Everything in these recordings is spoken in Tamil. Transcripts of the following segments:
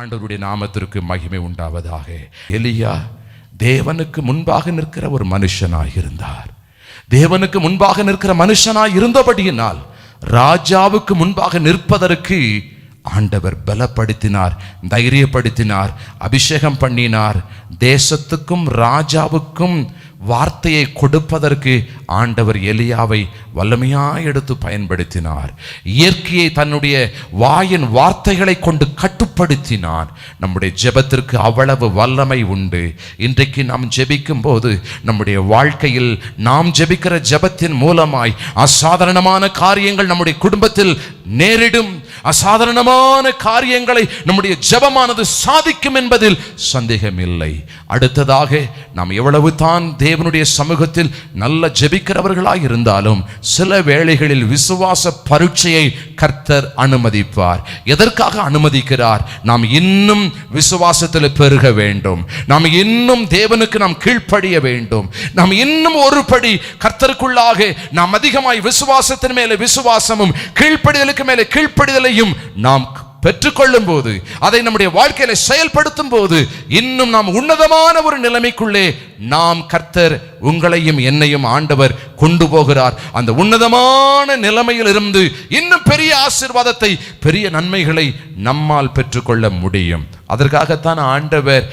ஆண்டவருடைய நாமத்திற்கு மகிமை உண்டாவதாக. எலியா தேவனுக்கு முன்பாக நிற்கிற ஒரு மனுஷனாய் இருந்தார். தேவனுக்கு முன்பாக நிற்கிற மனுஷனாய் இருந்தபடியினால் ராஜாவுக்கு முன்பாக நிற்பதற்கு ஆண்டவர் பலப்படுத்தினார், தைரியப்படுத்தினார், அபிஷேகம் பண்ணினார். தேசத்துக்கும் ராஜாவுக்கும் வார்த்தையை கொடுப்பதற்கு ஆண்டவர் எலியாவை வல்லமையாய் எடுத்து பயன்படுத்தினார். இயற்கையை தன்னுடைய வாயின் வார்த்தைகளை கொண்டு கட்டுப்படுத்தினார். நம்முடைய ஜெபத்திற்கு அவ்வளவு வல்லமை உண்டு. இன்றைக்கு நாம் ஜெபிக்கும் போது நம்முடைய வாழ்க்கையில் நாம் ஜெபிக்கிற ஜெபத்தின் மூலமாய் அசாதாரணமான காரியங்கள் நம்முடைய குடும்பத்தில் நேரிடும். அசாதாரணமான காரியங்களை நம்முடைய ஜெபமானது சாதிக்கும் என்பதில் சந்தேகமில்லை. அடுத்ததாக நாம் எவ்வளவு தான் தேவனுடைய சமூகத்தில் நல்ல ஜெபிக்கிறவர்களாய் இருந்தாலும் சில வேளைகளில் விசுவாச பரீட்சையை கர்த்தர் அனுமதிப்பார். எதற்காக அனுமதிக்கிறார்? நாம் இன்னும் விசுவாசத்தில் பெருக வேண்டும், நாம் இன்னும் தேவனுக்கு நாம் கீழ்ப்படிய வேண்டும், நாம் இன்னும் ஒரு படி கர்த்தருக்குள்ளாக நாம் அதிகமாய் விசுவாசத்தின் மேலே விசுவாசமும் கீழ்ப்படிதலுக்கு மேலே கீழ்ப்படிதலையும் நாம் பெற்றுக்கொள்ளும் போது, அதை நம்முடைய வாழ்க்கையில செயல்படுத்தும் போது இன்னும் நாம் உன்னதமான ஒரு நிலைமைக்குள்ளே நாம் கர்த்தர் உங்களையும் என்னையும் ஆண்டவர் கொண்டு போகிறார். அந்த உன்னதமான நிலைமையில் இருந்து இன்னும் பெரிய ஆசீர்வாதத்தை, பெரிய நன்மைகளை நம்மால் பெற்றுக்கொள்ள முடியும். அதற்காகத்தான் ஆண்டவர்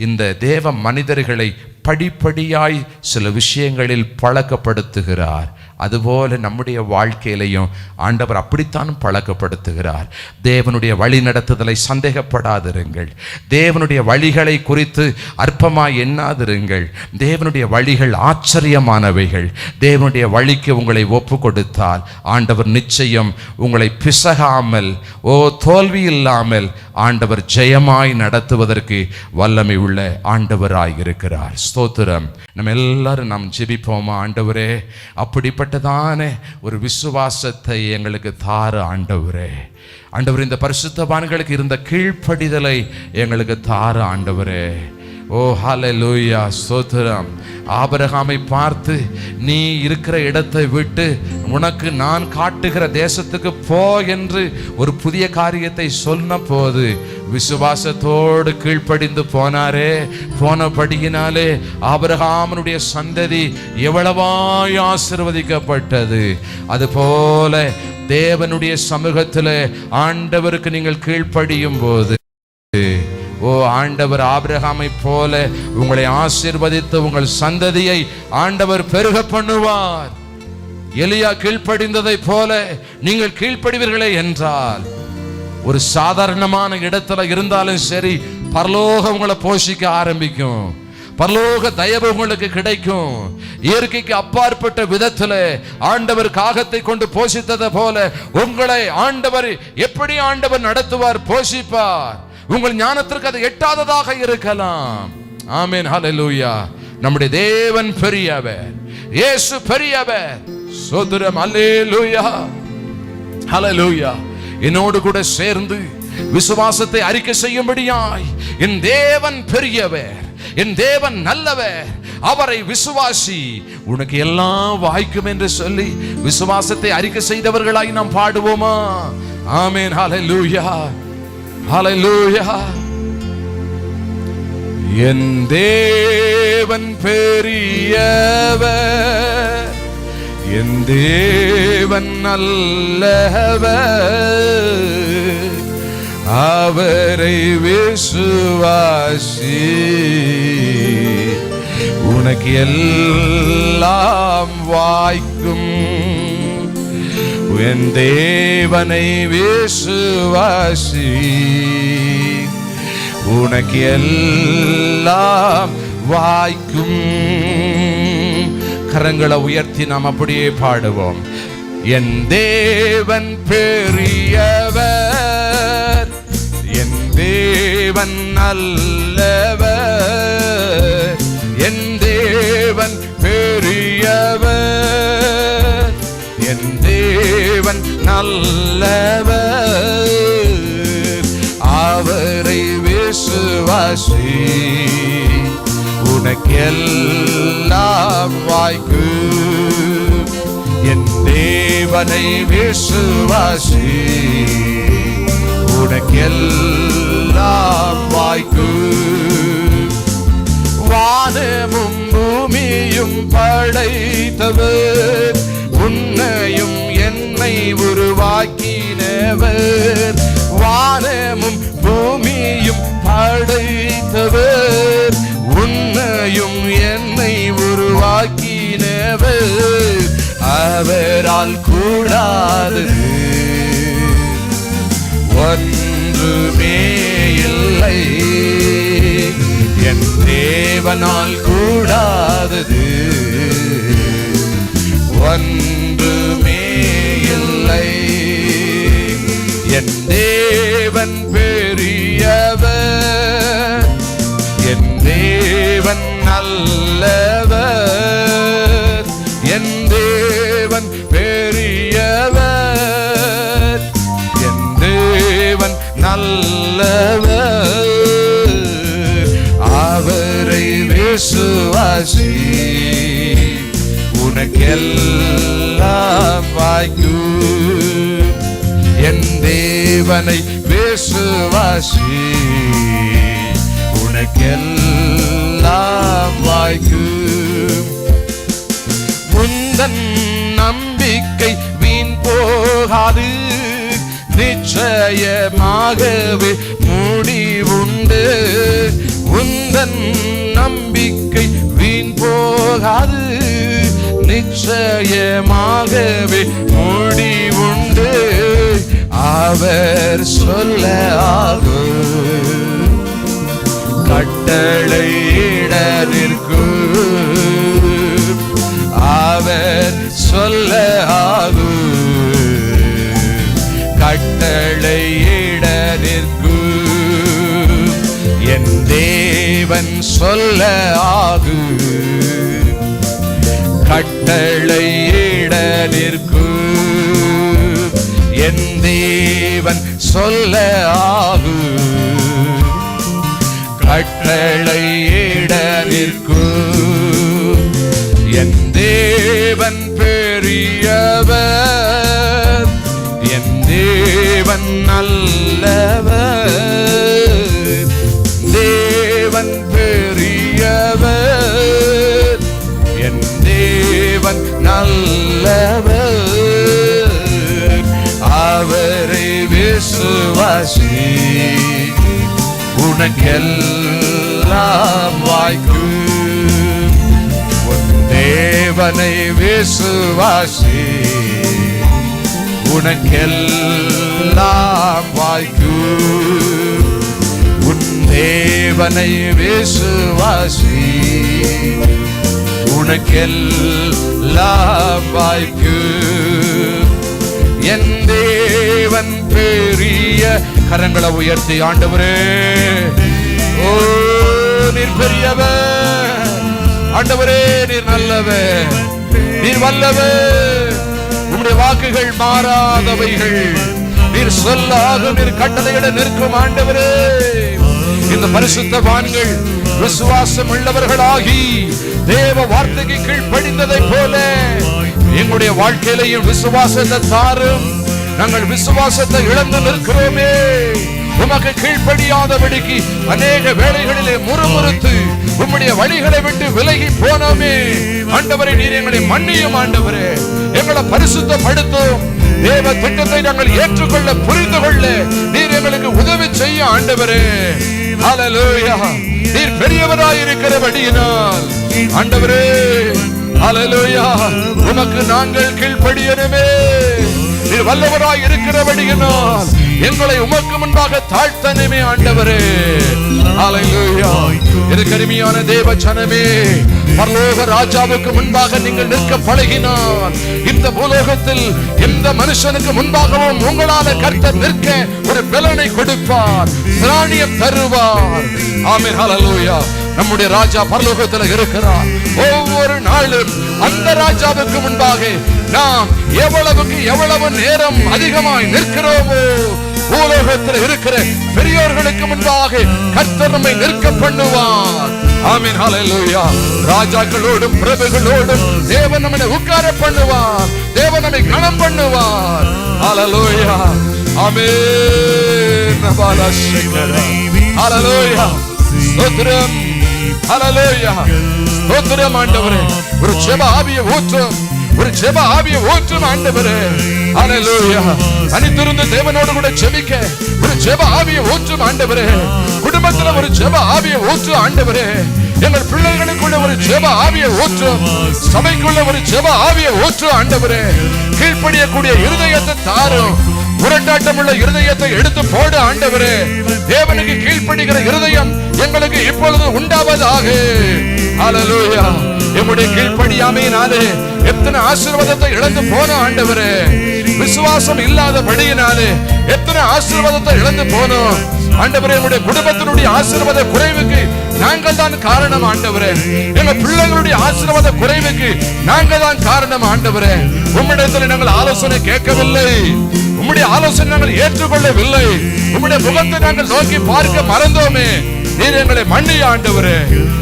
இந்த தேவ மனிதர்களை படிப்படியாய் சில விஷயங்களில் பழக்கப்படுத்துகிறார். அதுபோல நம்முடைய வாழ்க்கையிலையும் ஆண்டவர் அப்படித்தான் பழக்கப்படுத்துகிறார். தேவனுடைய வழி நடத்துதலை சந்தேகப்படாதிருங்கள். தேவனுடைய வழிகளை குறித்து அற்பமாய் எண்ணாதிருங்கள். தேவனுடைய வழிகள் ஆச்சரியமானவைகள். தேவனுடைய வழிக்கு உங்களை ஒப்பு கொடுத்தால் ஆண்டவர் நிச்சயம் உங்களை பிசகாமல், தோல்வி இல்லாமல் ஆண்டவர் ஜெயமாய் நடத்துவதற்கு வல்லமை உள்ள ஆண்டவராய் இருக்கிறார். ஸ்தோத்திரம். நம்ம எல்லாரும் நாம் ஜெபிப்போமா? ஆண்டவரே, அப்படிப்பட்டதான ஒரு விசுவாசத்தை எங்களுக்கு தார ஆண்டவரே. ஆண்டவர், இந்த பரிசுத்தவான்களுக்கு இருந்த கீழ்ப்படிதலை எங்களுக்கு தார ஆண்டவரே. ஓ ஹல்லேலூயா, ஸ்தோத்திரம். ஆபிரகாமை பார்த்து, நீ இருக்கிற இடத்தை விட்டு உனக்கு நான் காட்டுகிற தேசத்துக்கு போ என்று ஒரு புதிய காரியத்தை சொன்ன போது விசுவாசத்தோடு கீழ்ப்படிந்து போனாரே. போனபடியினாலே ஆபிரகாமனுடைய சந்ததி எவ்வளவாய் ஆசீர்வதிக்கப்பட்டது. அதுபோல தேவனுடைய சமூகத்தில் ஆண்டவருக்கு நீங்கள் கீழ்ப்படியும் போது, ஆண்டவர் ஆபிரகாமை போல உங்களை ஆசீர்வதித்து உங்கள் சந்ததியை ஆண்டவர் பெருக பண்ணுவார். எலியா கீழ்ப்படிந்ததை போல நீங்கள் கீழ்ப்படிவீர்களே என்றால், ஒரு சாதாரணமான இடத்துல இருந்தாலும் சரி, பரலோகம் உங்களை போஷிக்க ஆரம்பிக்கும். பரலோக தயவு உங்களுக்கு கிடைக்கும். இயற்கைக்கு அப்பாற்பட்ட விதத்தில் ஆண்டவர் காகத்தை கொண்டு போஷித்ததை போல உங்களை ஆண்டவர் எப்படி ஆண்டவர் நடத்துவார், போஷிப்பார். உங்கள் ஞானத்திற்கு அது எட்டாததாக இருக்கலாம். ஆமென், ஹல்லேலூயா. நம்முடைய தேவன் பெரியவர், இயேசு பெரியவர். ஸ்தோத்திரம், ஹல்லேலூயா, ஹல்லேலூயா. என்னோடு கூட சேர்ந்து விசுவாசத்தை அறிக்கை செய்யும்படியாய், என் தேவன் பெரியவர், என் தேவன் நல்லவர், அவரை விசுவாசி, உனக்கு எல்லாம் வாய்க்கும் என்று சொல்லி விசுவாசத்தை அறிக்கை செய்தவர்களாய் நாம் பாடுவோமா? ஆமென், ஹல்லேலூயா, ஹல்லேலூயா. என் தேவன் பெரியவர், என் தேவன் நல்லவர், அவரை விசுவாசி, உனக்கு எல்லாம் வாய்க்கும். என் தேவனை விசுவாசி, உனக்கு எல்லாம் வாய்க்கும். கரங்களை உயர்த்தி நாம் அப்படியே பாடுவோம். என் தேவன் பெரியவர், என் தேவன் நல்லவர், என் தேவன் பெரியவர், என் தேவன் நல்லவர், அவரை விசுவாசி, உனக்கு எல்லாம் வாய்க்கும். என் தேவனை விசுவாசி, உனக்கு எல்லாம் வாய்க்கும். வானமும் பூமியும் படைத்தவர், உன்னையும் என்னை உருவாக்கினவர். வானமும் பூமியும் படைத்தவர், உன்னையும் என்னை உருவாக்கினவர். அவரால் கூடாதது ஒன்றுமே இல்லை. என் தேவனால் கூடாதது ஒன்றுமே இல்லை. என் தேவன் பெரியவர், என் தேவன் நல்லவர். என் தேவன் பெரியவர், என் தேவன் நல்லவர். அவரை விசுவாசி, உனக்கெல்லாம் வாய்க்கும். என் தேவனை விசுவாசி, உனக்கெல்லாம் வாய்க்கும். உந்தன் நம்பிக்கை வீண் போகாது, நிச்சயமாகவே முடிவுண்டு. உந்தன் நம்பிக்கை வீண் போகாது, நிச்சயமாகவே முடிவுண்டு. அவர் சொல்ல ஆகும், கட்டளையிட நிற்கும். அவர் சொல்ல ஆகும், கட்டளையிட நிற்கும். என் தேவன் சொல்ல ஆகும், கட்டளையிட நிற்கும். என் தேவன் சொல்ல ஆகும், கட்டளையிட நிற்கும். என் தேவன் பெரியவர், என் தேவன் நல்லவர். தேவன் பெரியவர், என் தேவன் நல்லவர். அவரை விசுவாசி, உனக்கெல்லாம் வாய்க்கும். உன் தேவனை விசுவாசி, உனக்கெல்லாம் வாய்க்கும். உன் தேவனை விசுவாசி, உனக்கெல்லாம் வாய்க்கும். என் தேவன் பெரிய. கரங்களை உயர்த்தி ஆண்டவரே, ஓ நீர் பெரியவர், ஆண்டவரே நீர் நல்லவர், நீர் வல்லவர். உம்முடைய வாக்குகள் மாறாதவைகள், நீர் சொல்லாக நீர் கட்டளையிட நிற்கும் ஆண்டவரே. இந்த பரிசுத்தவான்கள் விசுவாசம் உள்ளவர்களாகி தேவ வார்த்தைக்கு கீழ்ப்படிந்ததை போல எங்களுடைய வாழ்க்கையிலையும் விசுவாசத்தை தாரும். நாங்கள் விசுவாசத்தை இழந்து நிற்கிறோமே, உமக்கு கீழ்ப்படியாதபடிக்கு அநேக வேளைகளிலே முறுமுறுத்து உம்முடைய வழிகளை விட்டு விலகி போனோமே. ஆண்டவரே நீர் எங்களை மன்னியும், ஆண்டவரே எங்களை பரிசுத்தப்படுத்தும். தேவ திட்டத்தை நாங்கள் ஏற்றுக்கொள்ள புரிந்து கொள்ள நீர் எங்களுக்கு உதவி செய்ய ஆண்டவரே. ஹல்லேலூயா. நீர் பெரியவராய் இருக்கிறபடியினால் ஆண்டவரே, ஹல்லேலூயா, உமக்கு நாங்கள் கீழ்ப்படியணுமே. நீர் வல்லவராய் இருக்கிறபடியினால் எங்களை உமக்கு முன்பாக தாழ்த்தணுமே ஆண்டவரே. ஹல்லேலூயா. கருமையான தேவ ஜனமே, பரலோக ராஜாவுக்கு முன்பாக நீங்கள் நிற்க பழகினால் இந்த பூலோகத்தில் எந்த மனுஷனுக்கு முன்பாகவும் உங்களால கர்த்தர் நிற்க ஒரு பலனை கொடுப்பார், திராணியம் தருவார். ஆமென். ஹல்லேலூயா. நம்முடைய ராஜா பரலோகத்தில் இருக்கிறார். ஒவ்வொரு நாளும் அந்த ராஜாவுக்கு முன்பாக நாம் எவ்வளவுக்கு எவ்வளவு நேரம் அதிகமாய் நிற்கிறோமோ, பூலோகத்தில் இருக்கிற பெரியோர்களுக்கு முன்பாக கர்த்தர் நம்மை நிற்க பண்ணுவார். ஆமென். ஹல்லேலூயா. ராஜாக்களோடும் பிரபுகளோடும் தேவன் நம்மை உட்கார பண்ணுவார், தேவன் நம்மை கனம் பண்ணுவார். ஹல்லேலூயா. ஆமென். ஹalleluya ஸ்தோத்திரம் ஹalleluya ஸ்தோத்திரம் ஆண்டவரே ஒரு ஜெப ஆவியை ஊற்றும் ஒரு ஜெப ஆவியை ஊற்றும் ஆண்டவரே ஹalleluya தனித்திருந்து தேவனோடு கூட ஜெபிக்க ஒரு ஜெப ஆவியை ஊற்றும் ஆண்டவரே குடும்பத்துல ஒரு ஜெப ஆவியை ஊற்றும் ஆண்டவரே எங்கள் பிள்ளைகளுக்குள்ள ஒரு ஜெப ஆவியை ஊற்றும் சபைக்குள்ள ஒரு ஜெப ஆவியை ஊற்றும் ஆண்டவரே கீழ்ப்படியக்கூடிய இருதயத்தை தாரும் முரட்டாட்டம் உள்ள இருதயத்தை எடுத்து போடு ஆண்டவரே தேவனுக்கு கீழ்ப்படிகிற இருதயம் எங்களுக்கு இப்பொழுது உண்டாவதாக ஹalleluya எம்முடைய கீழ்ப்படியாமையினாலே எத்தனை ஆசீர்வாதத்தை இழந்து போன ஆண்டவரே விசுவாசம் இல்லாதபடியினாலே எத்தனை ஆசீர்வாதத்தை இழந்து போனோம் ஆண்டவரே உம்முடைய குடும்பத்தினுடைய ஆசீர்வாத குறைவுக்கு நாங்கள் தான் காரணம் ஆண்டவரே எங்க பிள்ளைகளுடைய ஆசீர்வாத குறைவுக்கு நாங்கள் தான் காரணம் ஆண்டவரே உம்மிடத்தில் நாங்கள் ஆலோசனை கேட்கவில்லை உம்முடைய ஆலோசனை நாங்கள் ஏற்றுக்கொள்ளவில்லை உம்முடைய முகத்தை நாங்கள் நோக்கி பார்க்க மறந்தோமே நீர் எங்களை மன்னியும் ஆண்டவரே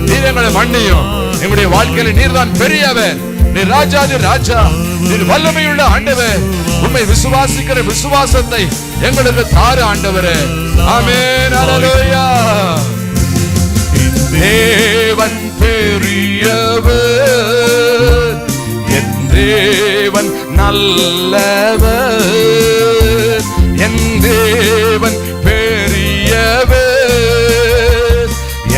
நீர் எங்களை மன்னியும் எங்களுடைய வாழ்க்கையில நீர் தான் பெரியவர் நீர் ராஜாதி ராஜா நீர் வல்லமையுள்ள ஆண்டவர் உம்மை விசுவாசிக்கிற விசுவாசத்தை எங்களுக்கு தாரு ஆண்டவரே ஆமென் ஹalleluya தேவன் பெரியவர் என் தேவன் நல்லவர் என் தேவன் பெரியவர்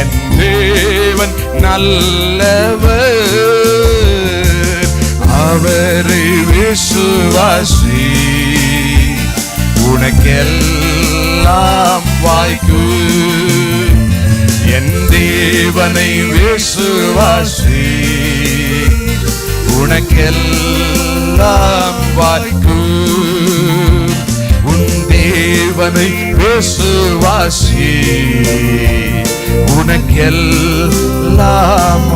என் தேவன் நல்லவர் அவரை விசுவாசி உனக்கெல்லாம் வாய்க்கும் என் தேவனை விசுவாசி உனக்கெல்லாம் வாய்க்கும் உன் தேவனை விசுவாசி உனக்கெல்லாம்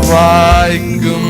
வாய்க்கும்